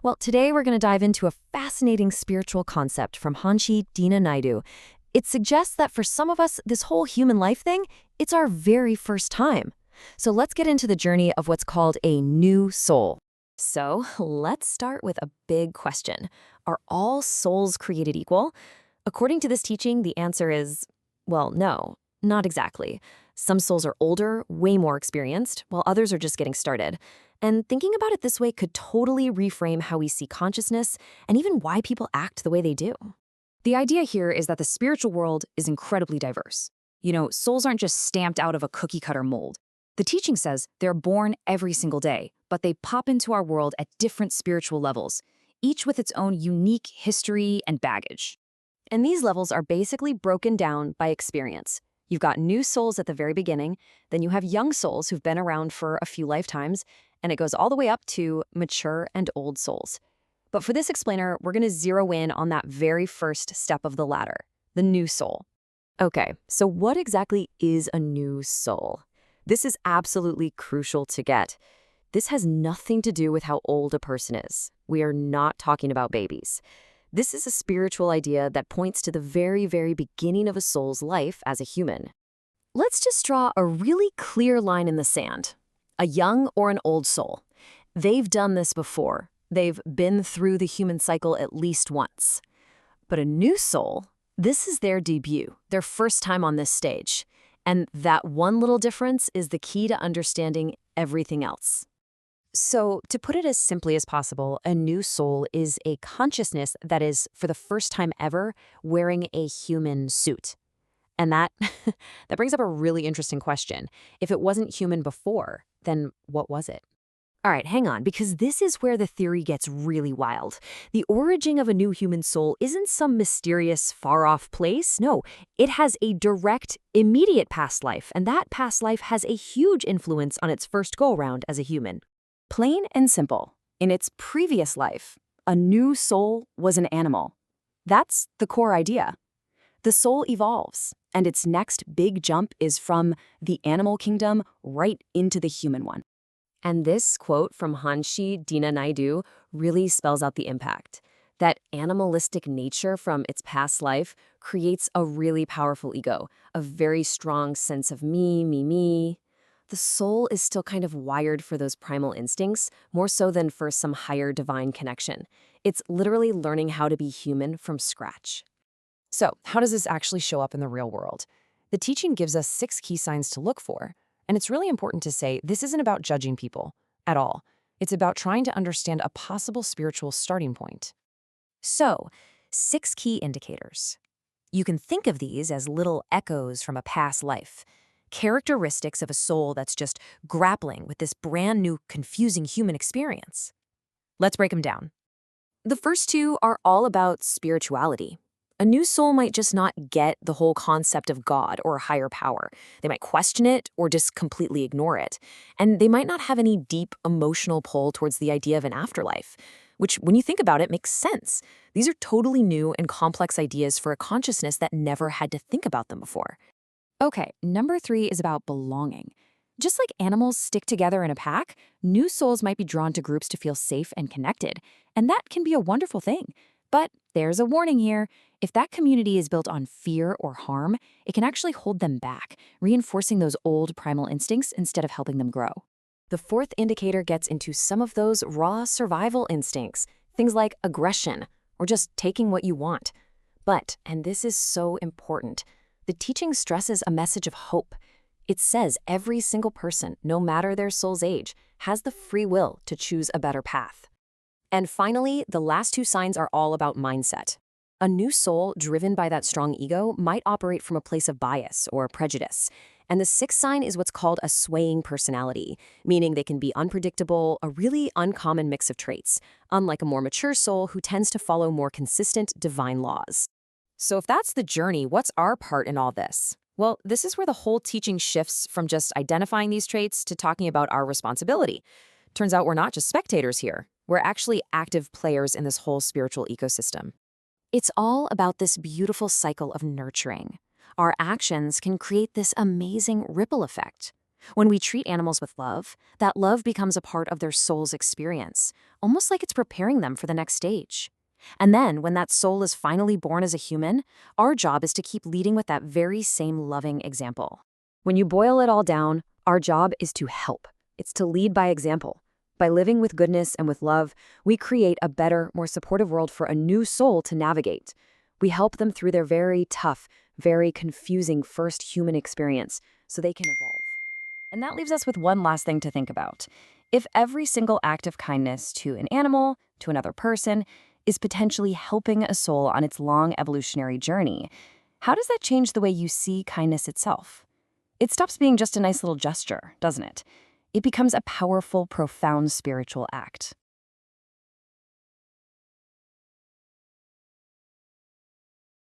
Well, today we're going to dive into a fascinating spiritual concept from Hanshi Deena Naidu. It suggests that for some of us, this whole human life thing, it's our very first time. So let's get into the journey of what's called a new soul. So let's start with a big question. Are all souls created equal? According to this teaching, the answer is, well, no, not exactly. Some souls are older, way more experienced, while others are just getting started. And thinking about it this way could totally reframe how we see consciousness and even why people act the way they do. The idea here is that the spiritual world is incredibly diverse. Souls aren't just stamped out of a cookie-cutter mold. The teaching says they're born every single day, but they pop into our world at different spiritual levels, each with its own unique history and baggage. And these levels are basically broken down by experience. You've got new souls at the very beginning, then you have young souls who've been around for a few lifetimes, and it goes all the way up to mature and old souls. But for this explainer, we're going to zero in on that very first step of the ladder, the new soul. Okay, so what exactly is a new soul? This is absolutely crucial to get. This has nothing to do with how old a person is. We are not talking about babies. This is a spiritual idea that points to the very, very beginning of a soul's life as a human. Let's just draw a really clear line in the sand. A young or an old soul. They've done this before. They've been through the human cycle at least once. But a new soul, this is their debut, their first time on this stage. And that one little difference is the key to understanding everything else. So, to put it as simply as possible, a new soul is a consciousness that is, for the first time ever, wearing a human suit. And that brings up a really interesting question. If it wasn't human before, then what was it? All right, hang on, because this is where the theory gets really wild. The origin of a new human soul isn't some mysterious, far-off place. No, it has a direct, immediate past life, and that past life has a huge influence on its first go-around as a human. Plain and simple, in its previous life, a new soul was an animal. That's the core idea. The soul evolves, and its next big jump is from the animal kingdom right into the human one. And this quote from Hanshi Deena Naidu really spells out the impact. That animalistic nature from its past life creates a really powerful ego, a very strong sense of me, me, me. The soul is still kind of wired for those primal instincts, more so than for some higher divine connection. It's literally learning how to be human from scratch. So, how does this actually show up in the real world? The teaching gives us 6 key signs to look for. And it's really important to say this isn't about judging people at all. It's about trying to understand a possible spiritual starting point. So, 6 key indicators. You can think of these as little echoes from a past life, characteristics of a soul that's just grappling with this brand new, confusing human experience. Let's break them down. The first 2 are all about spirituality. A new soul might just not get the whole concept of God or higher power. They might question it or just completely ignore it. And they might not have any deep emotional pull towards the idea of an afterlife, which, when you think about it, makes sense. These are totally new and complex ideas for a consciousness that never had to think about them before. Okay, number 3 is about belonging. Just like animals stick together in a pack, new souls might be drawn to groups to feel safe and connected. And that can be a wonderful thing. But there's a warning here. If that community is built on fear or harm, it can actually hold them back, reinforcing those old primal instincts instead of helping them grow. The 4th indicator gets into some of those raw survival instincts, things like aggression or just taking what you want. But, and this is so important, the teaching stresses a message of hope. It says every single person, no matter their soul's age, has the free will to choose a better path. And finally, the last 2 signs are all about mindset. A new soul driven by that strong ego might operate from a place of bias or prejudice. And the 6th sign is what's called a swaying personality, meaning they can be unpredictable, a really uncommon mix of traits, unlike a more mature soul who tends to follow more consistent divine laws. So if that's the journey, what's our part in all this? Well, this is where the whole teaching shifts from just identifying these traits to talking about our responsibility. Turns out we're not just spectators here. We're actually active players in this whole spiritual ecosystem. It's all about this beautiful cycle of nurturing. Our actions can create this amazing ripple effect. When we treat animals with love, that love becomes a part of their soul's experience, almost like it's preparing them for the next stage. And then, when that soul is finally born as a human, our job is to keep leading with that very same loving example. When you boil it all down, our job is to help. It's to lead by example. By living with goodness and with love, we create a better, more supportive world for a new soul to navigate. We help them through their very tough, very confusing first human experience so they can evolve. And that leaves us with one last thing to think about. If every single act of kindness to an animal, to another person, is potentially helping a soul on its long evolutionary journey, how does that change the way you see kindness itself? It stops being just a nice little gesture, doesn't it? It becomes a powerful, profound spiritual act.